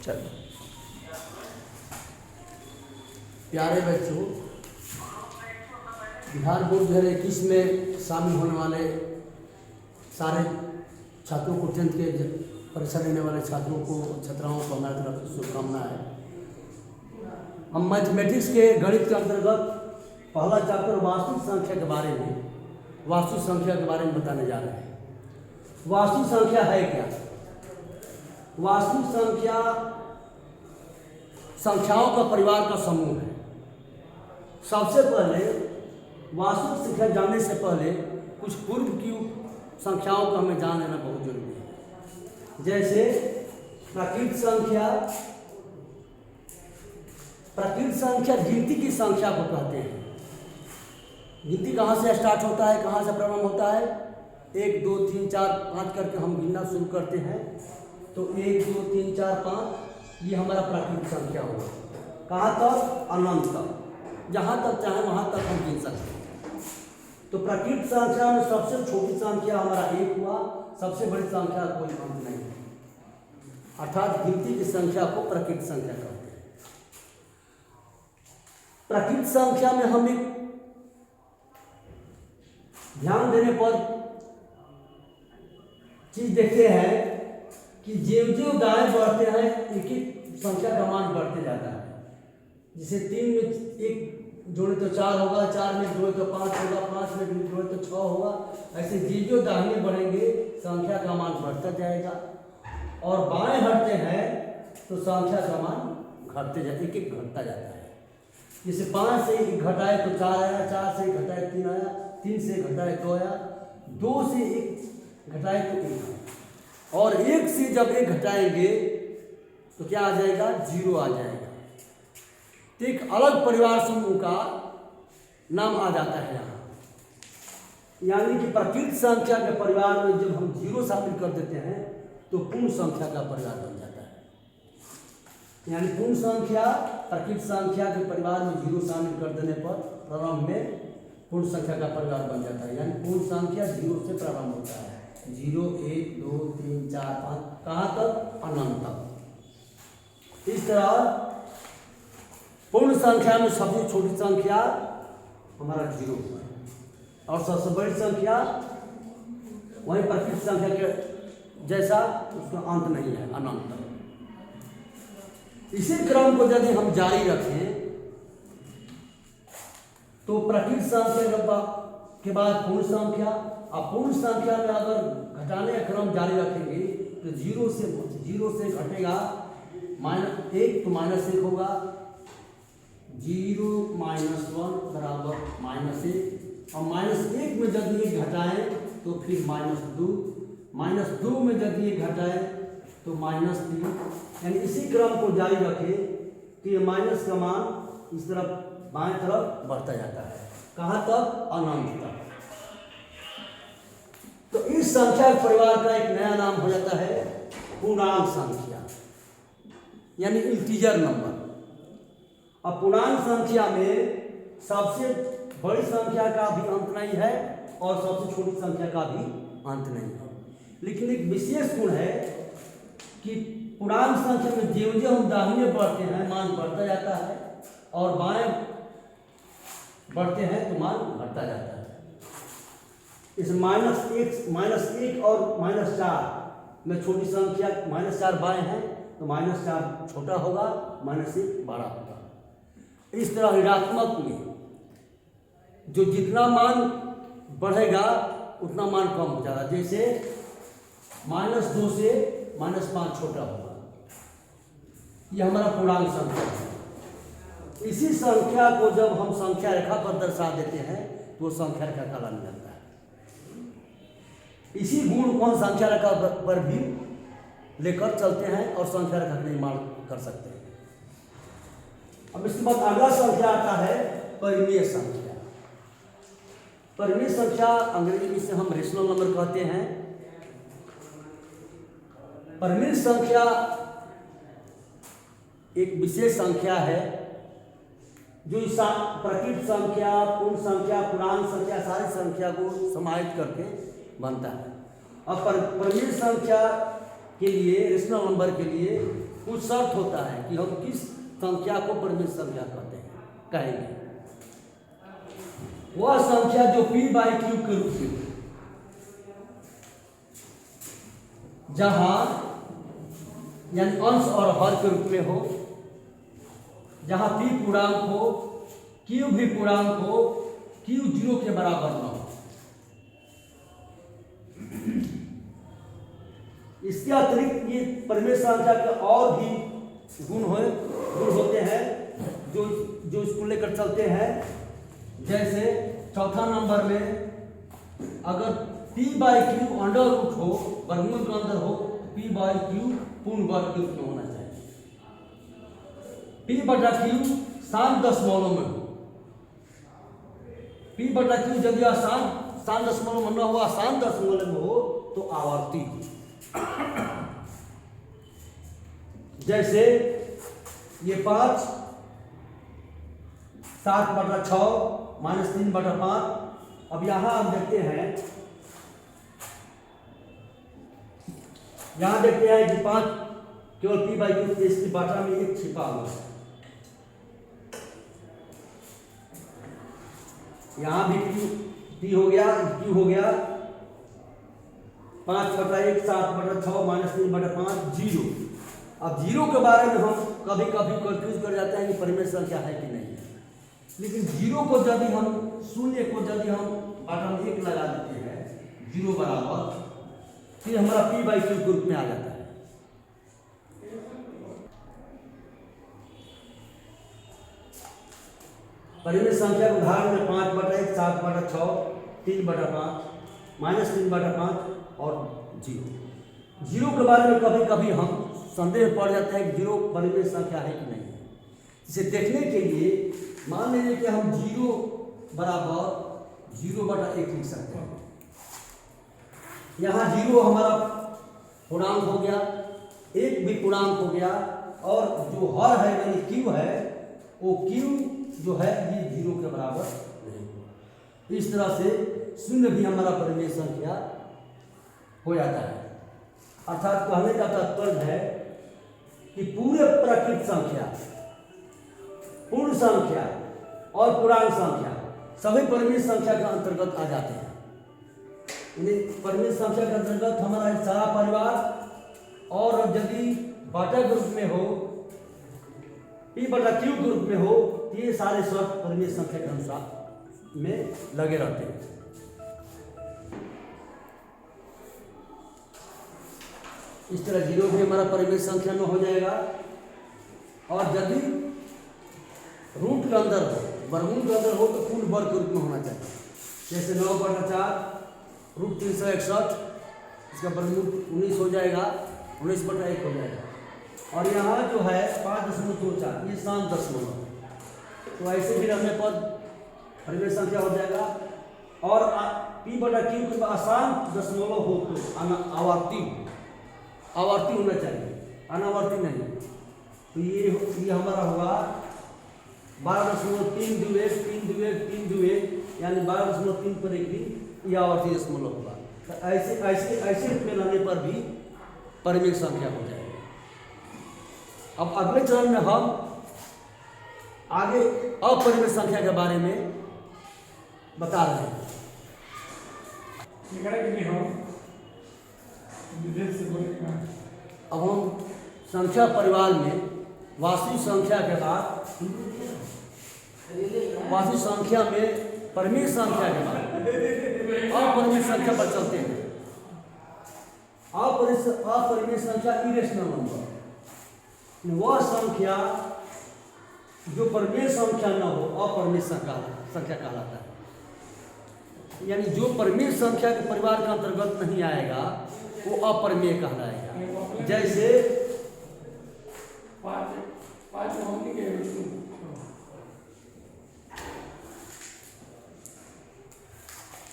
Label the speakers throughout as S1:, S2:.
S1: चलो प्यारे बच्चों, बिहार बोर्ड 2021 में शामिल होने वाले सारे छात्रों को 10th के परीक्षा देने वाले छात्रों को छात्राओं को हमारी तरफ से शुभकामनाएं है। हम मैथमेटिक्स के गणित के अंतर्गत पहला चैप्टर वास्तविक संख्या के बारे में बताने जा रहे हैं। वास्तविक संख्या है क्या? वास्तविक संख्या संख्याओं का परिवार का समूह है। सबसे पहले वास्तविक संख्या जानने से पहले कुछ पूर्व की संख्याओं को हमें जान लेना बहुत जरूरी है। जैसे प्राकृत संख्या गिनती की संख्या को कहते हैं। गिनती कहाँ से स्टार्ट होता है, कहाँ से प्रारंभ होता है? 1 2 3 4 5 करके हम गिनना शुरू करते हैं। तो 1 2 3 4 5 ये हमारा प्राकृतिक संख्या होगा। कहाँ तक? अनंत तक। जहाँ तक चाहे वहाँ तक हम गिन सकते हैं। तो प्राकृतिक संख्या में सबसे छोटी संख्या हमारा 1 हुआ, सबसे बड़ी संख्या कोई अंत नहीं है। अर्थात गिनती की संख्या को प्राकृतिक संख्या कहते हैं। प्राकृतिक संख्या में हम एक ध्यान देने पर चीज देखते हैं कि जो दाएं बढ़ते हैं एक संख्या का मान बढ़ते जाता है। जैसे 3 में 1 जोड़े तो 4 होगा, 4 में जोड़े तो 5 होगा, 5 में जोड़े तो 6 होगा। ऐसे जो दाहिने बढ़ेंगे संख्या का मान बढ़ता जाएगा, और बाएं हटते हैं तो संख्या का मान घटते जाए, एक घटता जाता है। जैसे 5 से 1 घटाए तो 4 आया, 4 से 1 घटाए 3 आया, 3 से 1 घटाए 2 आया, 2 से 1 घटाए तो 1 आया, और 1 से जब 1 घटाएंगे तो क्या आ जाएगा? 0 आ जाएगा। तो एक अलग परिवार समूह का नाम आ जाता है यहाँ। यानी कि प्राकृतिक संख्या के परिवार में जब हम 0 शामिल कर देते हैं तो पूर्ण संख्या का परिवार बन जाता है। यानी पूर्ण संख्या प्राकृतिक संख्या के परिवार में 0 शामिल कर देने पर प्रारंभ में पूर्ण संख्या का परिवार बन जाता है। यानी पूर्ण संख्या 0 से प्रारंभ होता है। 0 1 2 3 4 5 कहाँ तक? अनंत तक। इस तरह पूर्ण संख्या में सबसे छोटी संख्या हमारा 0 है, और सबसे बड़ी संख्या वही प्राकृतिक संख्या के जैसा, उसका अंत नहीं है, अनंत तक। इसी क्रम को यदि हम जारी रखें तो प्राकृतिक संख्या के बाद पूर्ण संख्या, और पूर्ण संख्या में अगर घटाने का क्रम जारी रखेंगे तो 0 से घटेगा -1 तो -1 होगा, 0 -1 बराबर -1, और -1 में यदि 1 घटाएं तो फिर -2 में यदि 1 घटाएं तो -3। यानी इसी क्रम को जारी रखें तो ये माइनस का मान इस तरफ बाएं तरफ बढ़ता जाता है। कहाँ तक? अनंत तक। तो इस संख्या परिवार का एक नया नाम हो जाता है पूर्णांक संख्या, यानी इंटीजर नंबर। अब पूर्णांक संख्या में सबसे बड़ी संख्या का भी अंत नहीं है और सबसे छोटी संख्या का भी अंत नहीं है। लेकिन एक विशेष गुण है कि पूर्णांक संख्या में जो हम दाहिने बढ़ते हैं मान बढ़ता जाता है, और बाएं बढ़ते हैं तो मान घटता जाता है। इस -1 और -4 में छोटी संख्या -4 बाएं है तो -4 छोटा होगा, -1 बड़ा होगा। इस तरह ऋणात्मक में जो जितना मान बढ़ेगा उतना मान कम हो जाएगा। जैसे -2 से -5 छोटा होगा। यह हमारा पूर्णांक संख्या है। इसी संख्या को जब हम संख्या रेखा पर दर्शा देते हैं तो संख्या रेखा कहलाने लगता है। इसी गुण को हम संख्या रेखा पर भी लेकर चलते हैं और संख्या रेखा का निर्माण कर सकते हैं। अब इसके बाद अगला संख्या आता है परिमेय संख्या। परिमेय संख्या अंग्रेजी में से हम रेशनल नंबर कहते हैं। परिमेय संख्या एक विशेष संख्या है जो प्राकृतिक संख्या, पूर्ण संख्या, पूर्णांक संख्या सारी संख्या को समाहित करके बनता है। अब परिमेय संख्या के लिए, रेशनल नंबर के लिए कुछ शर्त होता है कि हम किस संख्या को परिमेय संख्या कहते हैं, कहेंगे। वह संख्या जो p/q के रूप में, जहां यानी अंश और हर के रूप में हो, जहां p पूर्णांक हो, q भी पूर्णांक हो, q 0 के बराबर न हो। इसके अतिरिक्त ये परिमेय संख्या के और भी गुण होते हैं जो इसको लेकर चलते हैं। जैसे चौथा नंबर में अगर p/q अंडर रूट हो, वर्गमूल के अंदर हो, p/q पूर्ण वर्ग के रूप में होना चाहिए। p/q शांत दशमलव में हो, p/q यदि शांत दशमलव में न हो, शांत दशमलव में हो तो आवर्ती। जैसे ये 5 7/6 -3/5। अब यहां हम देखते हैं, कि 5 केवल p/q, इसकी बाटा में एक छिपा हुआ है। यहां भी p हो गया, q हो गया 5/1 7/6 -3/5 0। अब 0 के बारे में हम कभी कभी कंफ्यूज कर जाते हैं कि परिमेय संख्या है कि नहीं है, लेकिन 0 को यदि हम, शून्य को यदि हम बाटा में 1 लगा देते हैं, 0 बराबर, फिर हमारा p/q के रूप में आ जाता है। परिमेय संख्या के उदाहरण में 5/1 7/6 3/5 -3/5 और 0 के बारे में कभी कभी हम संदेह पड़ जाता है कि 0 परिमेय संख्या है कि नहीं है। इसे देखने के लिए मान लीजिए कि हम 0 बराबर 0/1 लिख सकते हैं। यहाँ 0 हमारा पूर्णांक हो गया, 1 भी पूर्णांक हो गया, और जो हर है यानी q है, वो q जो है ये 0 के बराबर नहीं होगा। इस तरह से 0 भी हमारा परिमेय संख्या हो जाता है। अर्थात कहने का तात्पर्य है कि पूरे प्राकृत संख्या, पूर्ण संख्या और पूर्णांक संख्या सभी परिमेय संख्या के अंतर्गत आ जाते हैं। परिमेय संख्या के अंतर्गत हमारा सारा परिवार, और यदि बाटा के रूप में हो, p/q के रूप में हो, तो ये सारे शर्त परिमेय संख्या के अनुसार में लगे रहते हैं। इस तरह 0 भी हमारा परिमेय संख्या में हो जाएगा। और यदि रूट के अंदर हो, वर्गमूल के अंदर हो, तो पूर्ण वर्ग के रूप में होना चाहिए। जैसे 9/4 रूट 361, इसका वर्गमूल 19 हो जाएगा, 19/1 हो जाएगा। और यहाँ जो है 5.24, ये शांत दशमलव, तो ऐसे भी रहने पर परिमेय संख्या हो जाएगा। और p/q के अशांत दशमलव हो तो आवर्ती होना चाहिए, अनावर्ती नहीं। तो ये हमारा होगा 12.321 321 यानी 12.3 पर एक भी ये आवर्ती दशमलव होगा। तो ऐसे रूप में रहने पर भी परिमेय संख्या हो जाएगी। अब अगले चरण में हम आगे अपरिमेय संख्या के बारे में बता रहे हैं। अब हम संख्या परिवार में वास्तविक संख्या के बाद, वास्तविक संख्या में परिमेय संख्या के बाद अपरिमेय संख्या पर चलते हैं। अपरिमेय संख्या इरेशनल नंबर, वह संख्या जो परिमेय संख्या न हो, अपरिमेय संख्या कहलाता है। यानी जो परिमेय संख्या के परिवार के अंतर्गत नहीं आएगा वो अपरिमेय कहलाएगा। जैसे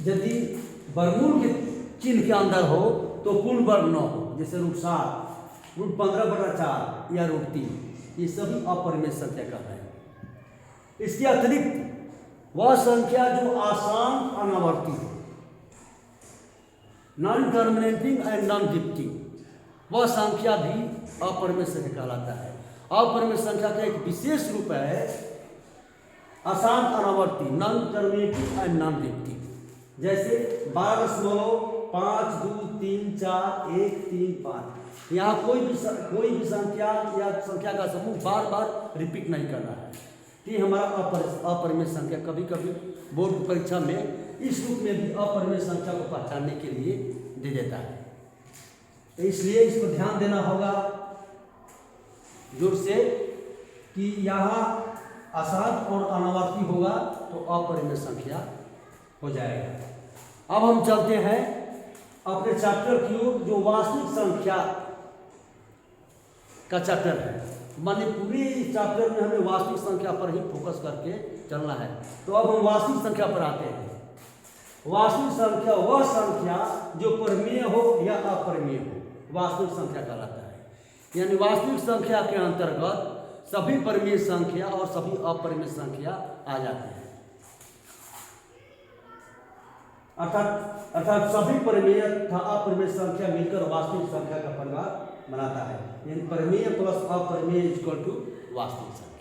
S1: यदि वर्गमूल के चिन्ह के अंदर हो तो पूर्ण वर्ग न हो, जैसे √7, √15/4 या √3, ये सभी अपरिमेय संख्या कहलाएगा। इसके अतिरिक्त वह संख्या जो आसान अनावर्ती हो, non terminating and non repeating, वह संख्या भी अपरिमेय संख्या कहलाता है। अपरिमेय संख्या का एक विशेष रूप है अशांत अनावर्ती, नॉन टर्मिनेटिव एंड नॉन रिपीटिव। जैसे 12.5234135, यहाँ कोई भी संख्या या संख्या का समूह बार बार रिपीट नहीं कर रहा है। ये हमारा अपरिमेय संख्या कभी कभी बोर्ड की परीक्षा में इस रूप में भी अपरिमेय संख्या को पहचानने के लिए दे देता है। तो इसलिए इस पर ध्यान देना होगा जोर से कि यहाँ अशांत और अनावर्ती होगा तो अपरिमेय संख्या हो जाएगा। अब हम चलते हैं अपने चैप्टर की ओर, जो वास्तविक संख्या का चैप्टर है। माने पूरे चैप्टर में हमें वास्तविक संख्या पर ही फोकस करके चलना है। तो अब हम वास्तविक संख्या पर आते हैं। वास्तविक संख्या वह संख्या जो परिमेय हो या अपरिमेय हो, वास्तविक संख्या कहलाता है। यानी वास्तविक संख्या के अंतर्गत सभी परिमेय संख्या और सभी अपरिमेय संख्या आ जाते हैं। अर्थात सभी परिमेय तथा अपरिमेय संख्या मिलकर वास्तविक संख्या का परिवार बनाता है। यानी परिमेय प्लस अपरिमेय इक्वल टू वास्तविक संख्या।